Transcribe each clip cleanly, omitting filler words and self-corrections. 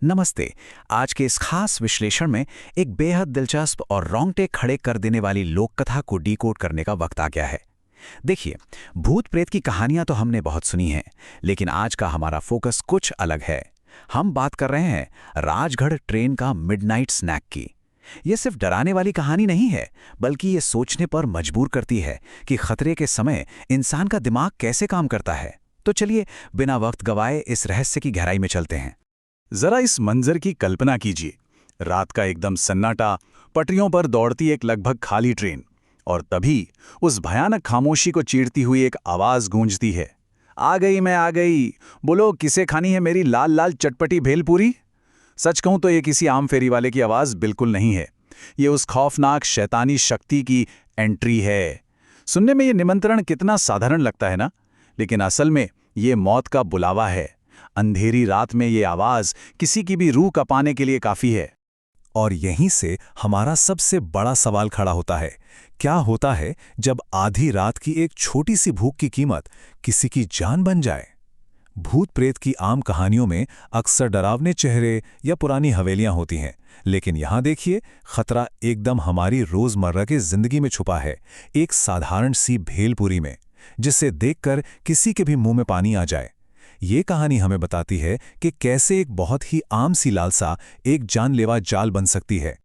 नमस्ते। आज के इस खास विश्लेषण में एक बेहद दिलचस्प और रोंगटे खड़े कर देने वाली लोक कथा को डिकोड करने का वक्त आ गया है। देखिए, भूत प्रेत की कहानियां तो हमने बहुत सुनी हैं, लेकिन आज का हमारा फोकस कुछ अलग है। हम बात कर रहे हैं राजगढ़ ट्रेन का मिडनाइट स्नैक की। ये सिर्फ डराने वाली कहानी नहीं है, बल्कि ये सोचने पर मजबूर करती है कि खतरे के समय इंसान का दिमाग कैसे काम करता है। तो चलिए, बिना वक्त गवाए इस रहस्य की गहराई में चलते हैं। जरा इस मंजर की कल्पना कीजिए। रात का एकदम सन्नाटा, पटरियों पर दौड़ती एक लगभग खाली ट्रेन, और तभी उस भयानक खामोशी को चीरती हुई एक आवाज गूंजती है। आ गई, मैं आ गई। बोलो, किसे खानी है मेरी लाल लाल चटपटी भेलपूरी? सच कहूं तो ये किसी आम फेरी वाले की आवाज बिल्कुल नहीं है। ये उस खौफनाक शैतानी शक्ति की एंट्री है। सुनने में ये निमंत्रण कितना साधारण लगता है ना, लेकिन असल में ये मौत का बुलावा है। अंधेरी रात में ये आवाज किसी की भी रूह कपाने के लिए काफी है। और यहीं से हमारा सबसे बड़ा सवाल खड़ा होता है, क्या होता है जब आधी रात की एक छोटी सी भूख की कीमत किसी की जान बन जाए? भूत प्रेत की आम कहानियों में अक्सर डरावने चेहरे या पुरानी हवेलियां होती हैं, लेकिन यहां देखिए, खतरा एकदम हमारी रोजमर्रा की जिंदगी में छुपा है, एक साधारण सी भेलपूरी में, जिसे देखकर किसी के भी मुंह में पानी आ जाए। ये कहानी हमें बताती है कि कैसे एक बहुत ही आम सी लालसा एक जानलेवा जाल बन सकती है।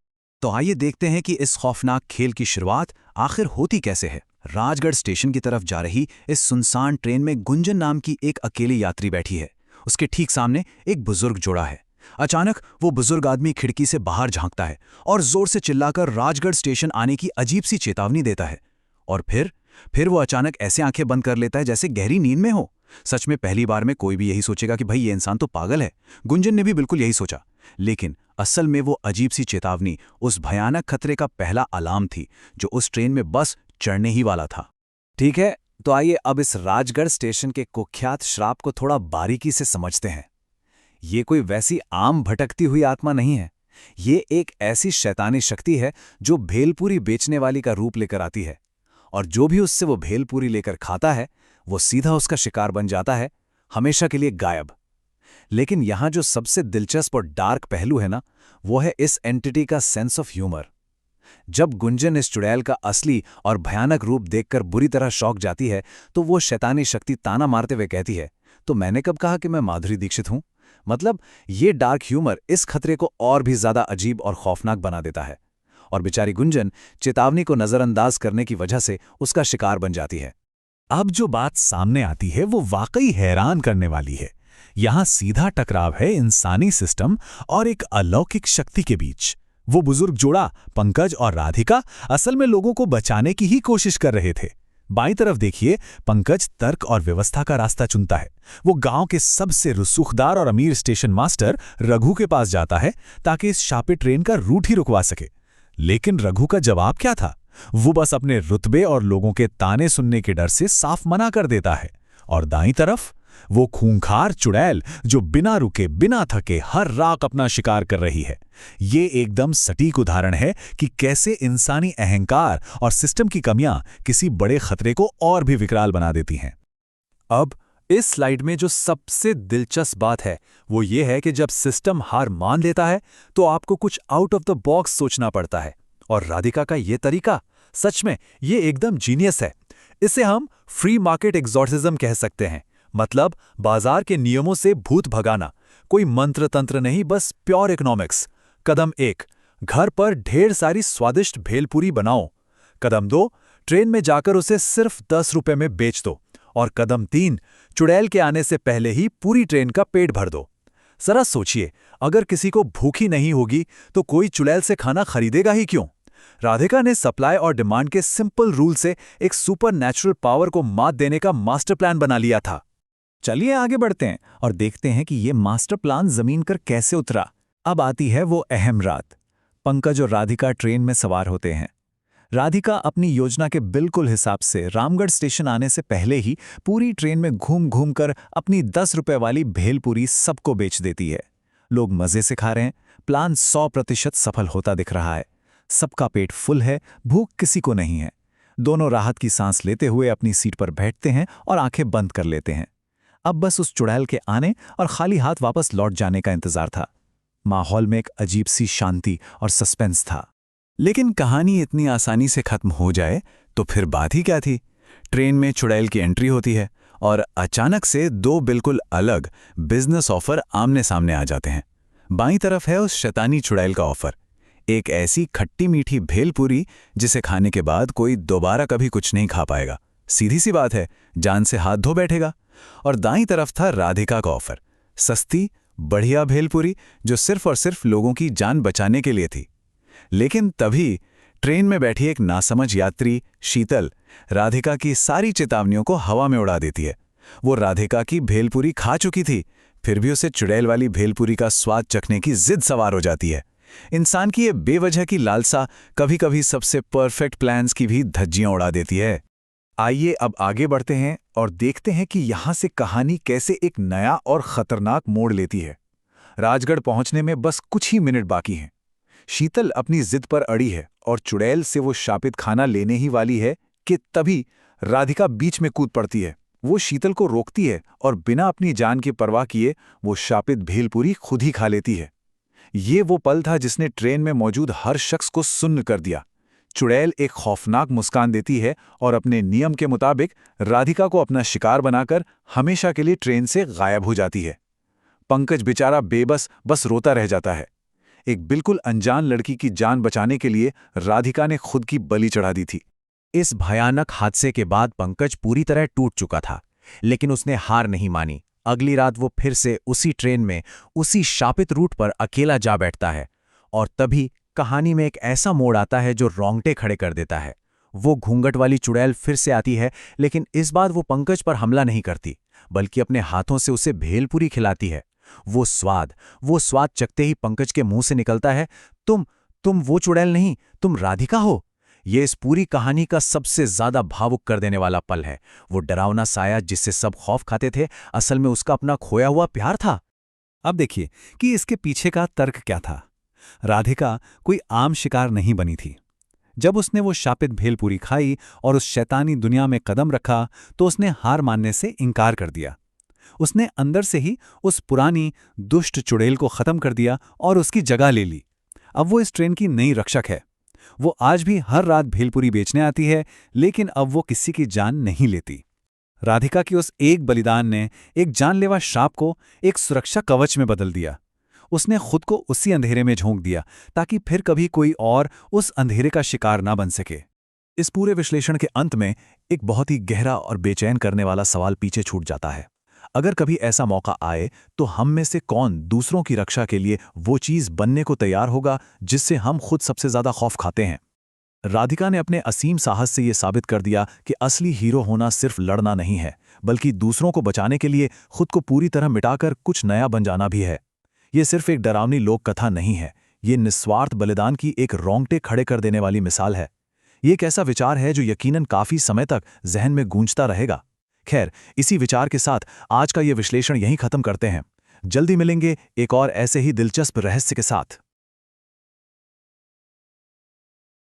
तो आइए देखते हैं कि इस खौफनाक खेल की शुरुआत आखिर होती कैसे है। राजगढ़ स्टेशन की तरफ जा रही इस सुनसान ट्रेन में गुंजन नाम की एक अकेली यात्री बैठी है। उसके ठीक सामने एक बुजुर्ग जोड़ा है। अचानक वो बुजुर्ग आदमी खिड़की से बाहर झांकता है और जोर से चिल्लाकर राजगढ़ स्टेशन आने की अजीब सी चेतावनी देता है। और फिर वो अचानक ऐसे आंखें बंद कर लेता है जैसे गहरी नींद में हो। सच में पहली बार में कोई भी यही सोचेगा कि भाई ये इंसान तो पागल है। गुंजन ने भी बिल्कुल यही सोचा, लेकिन असल में वो अजीब सी चेतावनी उस भयानक खतरे का पहला अलार्म थी जो उस ट्रेन में बस चढ़ने ही वाला था। ठीक है, तो आइए अब इस राजगढ़ स्टेशन के कुख्यात श्राप को थोड़ा बारीकी से समझते हैं। ये कोई वैसी आम भटकती हुई आत्मा नहीं है। ये एक ऐसी शैतानी शक्ति है जो भेलपूरी बेचने वाली का रूप लेकर आती है, और जो भी उससे वो भेलपूरी लेकर खाता है वो सीधा उसका शिकार बन जाता है, हमेशा के लिए गायब। लेकिन यहां जो सबसे दिलचस्प और डार्क पहलू है ना, वो है इस एंटिटी का सेंस ऑफ ह्यूमर। जब गुंजन इस चुड़ैल का असली और भयानक रूप देखकर बुरी तरह शौक जाती है, तो वो शैतानी शक्ति ताना मारते हुए कहती है, तो मैंने कब कहा कि मैं माधुरी दीक्षित हूं? मतलब ये डार्क ह्यूमर इस खतरे को और भी ज्यादा अजीब और खौफनाक बना देता है, और बेचारी गुंजन चेतावनी को नजरअंदाज करने की वजह से उसका शिकार बन जाती है। अब जो बात सामने आती है वो वाकई हैरान करने वाली है। यहां सीधा टकराव है इंसानी सिस्टम और एक अलौकिक शक्ति के बीच। वो बुजुर्ग जोड़ा पंकज और राधिका असल में लोगों को बचाने की ही कोशिश कर रहे थे। बाईं तरफ देखिए, पंकज तर्क और व्यवस्था का रास्ता चुनता है। वो गांव के सबसे रसूखदार और अमीर स्टेशन मास्टर रघु के पास जाता है ताकि इस शापित ट्रेन का रूट ही रुकवा सके। लेकिन रघु का जवाब क्या था? वो बस अपने रुतबे और लोगों के ताने सुनने के डर से साफ मना कर देता है। और दाईं तरफ वो खूंखार चुड़ैल जो बिना रुके बिना थके हर रात अपना शिकार कर रही है। ये एकदम सटीक उदाहरण है कि कैसे इंसानी अहंकार और सिस्टम की कमियां किसी बड़े खतरे को और भी विकराल बना देती हैं। अब इस स्लाइड में जो सबसे दिलचस्प बात है वो ये है कि जब सिस्टम हार मान लेता है तो आपको कुछ आउट ऑफ द बॉक्स सोचना पड़ता है। और राधिका का ये तरीका सच में ये एकदम जीनियस है। इसे हम फ्री मार्केट एग्जॉर्सिज्म कह सकते हैं। मतलब बाजार के नियमों से भूत भगाना। कोई मंत्र तंत्र नहीं, बस प्योर इकोनॉमिक्स। कदम 1, घर पर ढेर सारी स्वादिष्ट भेलपूरी बनाओ। कदम 2, ट्रेन में जाकर उसे सिर्फ 10 रुपए में बेच दो। और कदम 3, चुड़ैल के आने से पहले ही पूरी ट्रेन का पेट भर दो। जरा सोचिए, अगर किसी को भूख ही नहीं होगी तो कोई चुड़ैल से खाना खरीदेगा ही क्यों? राधिका ने सप्लाई और डिमांड के सिंपल रूल से एक सुपर नेचुरल पावर को मात देने का मास्टर प्लान बना लिया था। चलिए आगे बढ़ते हैं और देखते हैं कि ये मास्टर प्लान जमीन पर कैसे उतरा। अब आती है वो अहम रात। पंकज और राधिका ट्रेन में सवार होते हैं। राधिका अपनी योजना के बिल्कुल हिसाब से रामगढ़ स्टेशन आने से पहले ही पूरी ट्रेन में घूम घूम कर अपनी 10 रुपए वाली भेलपूरी सबको बेच देती है। लोग मजे से खा रहे हैं। प्लान 100% सफल होता दिख रहा है। सबका पेट फुल है, भूख किसी को नहीं है। दोनों राहत की सांस लेते हुए अपनी सीट पर बैठते हैं और आंखें बंद कर लेते हैं। अब बस उस चुड़ैल के आने और खाली हाथ वापस लौट जाने का इंतजार था। माहौल में एक अजीब सी शांति और सस्पेंस था। लेकिन कहानी इतनी आसानी से खत्म हो जाए तो फिर बात ही क्या थी। ट्रेन में चुड़ैल की एंट्री होती है और अचानक से दो बिल्कुल अलग बिजनेस ऑफर आमने सामने आ जाते हैं। बाईं तरफ है उस शैतानी चुड़ैल का ऑफर, एक ऐसी खट्टी मीठी भेलपूरी जिसे खाने के बाद कोई दोबारा कभी कुछ नहीं खा पाएगा, सीधी सी बात है, जान से हाथ धो बैठेगा। और दाईं तरफ था राधिका का ऑफर, सस्ती बढ़िया भेलपूरी जो सिर्फ और सिर्फ लोगों की जान बचाने के लिए थी। लेकिन तभी ट्रेन में बैठी एक नासमझ यात्री शीतल राधिका की सारी चेतावनियों को हवा में उड़ा देती है। वो राधिका की भेलपूरी खा चुकी थी, फिर भी उसे चुड़ैल वाली भेलपूरी का स्वाद चखने की जिद सवार हो जाती है। इंसान की ये बेवजह की लालसा कभी कभी सबसे परफेक्ट प्लान्स की भी धज्जियां उड़ा देती है। आइए अब आगे बढ़ते हैं और देखते हैं कि यहां से कहानी कैसे एक नया और खतरनाक मोड़ लेती है। राजगढ़ पहुंचने में बस कुछ ही मिनट बाकी हैं। शीतल अपनी जिद पर अड़ी है और चुड़ैल से वो शापित खाना लेने ही वाली है कि तभी राधिका बीच में कूद पड़ती है। वो शीतल को रोकती है और बिना अपनी जान की परवाह किए वो शापित भेलपूरी खुद ही खा लेती है। ये वो पल था जिसने ट्रेन में मौजूद हर शख्स को सुन्न कर दिया। चुड़ैल एक खौफनाक मुस्कान देती है और अपने नियम के मुताबिक राधिका को अपना शिकार बनाकर हमेशा के लिए ट्रेन से गायब हो जाती है। पंकज बेचारा बस रोता रह जाता है। एक बिल्कुल अनजान लड़की की जान बचाने के लिए राधिका ने खुद की बलि चढ़ा दी थी। इस भयानक हादसे के बाद पंकज पूरी तरह टूट चुका था, लेकिन उसने हार नहीं मानी। अगली रात वो फिर से उसी ट्रेन में उसी शापित रूट पर अकेला जा बैठता है और तभी कहानी में एक ऐसा मोड़ आता है जो रोंगटे खड़े कर देता है। वो घूंघट वाली चुड़ैल फिर से आती है, लेकिन इस बार वो पंकज पर हमला नहीं करती, बल्कि अपने हाथों से उसे भेलपूरी खिलाती है। वो स्वाद चखते ही पंकज के मुंह से निकलता है, तुम वो चुड़ैल नहीं, तुम राधिका हो। ये इस पूरी कहानी का सबसे ज्यादा भावुक कर देने वाला पल है। वो डरावना साया जिससे सब खौफ खाते थे, असल में उसका अपना खोया हुआ प्यार था। अब देखिए कि इसके पीछे का तर्क क्या था। राधिका कोई आम शिकार नहीं बनी थी। जब उसने वो शापित भेलपूरी खाई और उस शैतानी दुनिया में कदम रखा तो उसने हार मानने से इनकार कर दिया। उसने अंदर से ही उस पुरानी दुष्ट चुड़ैल को खत्म कर दिया और उसकी जगह ले ली। अब वो इस ट्रेन की नई रक्षक है। वो आज भी हर रात भेलपूरी बेचने आती है, लेकिन अब वो किसी की जान नहीं लेती। राधिका की उस एक बलिदान ने एक जानलेवा श्राप को एक सुरक्षा कवच में बदल दिया। उसने खुद को उसी अंधेरे में झोंक दिया ताकि फिर कभी कोई और उस अंधेरे का शिकार ना बन सके। इस पूरे विश्लेषण के अंत में एक बहुत ही गहरा और बेचैन करने वाला सवाल पीछे छूट जाता है। अगर कभी ऐसा मौका आए तो हम में से कौन दूसरों की रक्षा के लिए वो चीज बनने को तैयार होगा जिससे हम खुद सबसे ज्यादा खौफ खाते हैं? राधिका ने अपने असीम साहस से ये साबित कर दिया कि असली हीरो होना सिर्फ लड़ना नहीं है, बल्कि दूसरों को बचाने के लिए खुद को पूरी तरह मिटाकर कुछ नया बन जाना भी है। ये सिर्फ एक डरावनी लोक कथा नहीं है, ये निस्वार्थ बलिदान की एक रोंगटे खड़े कर देने वाली मिसाल है। ये एक ऐसा विचार है जो यकीनन काफी समय तक जहन में गूंजता रहेगा। खैर, इसी विचार के साथ आज का ये विश्लेषण यहीं खत्म करते हैं। जल्दी मिलेंगे एक और ऐसे ही दिलचस्प रहस्य के साथ।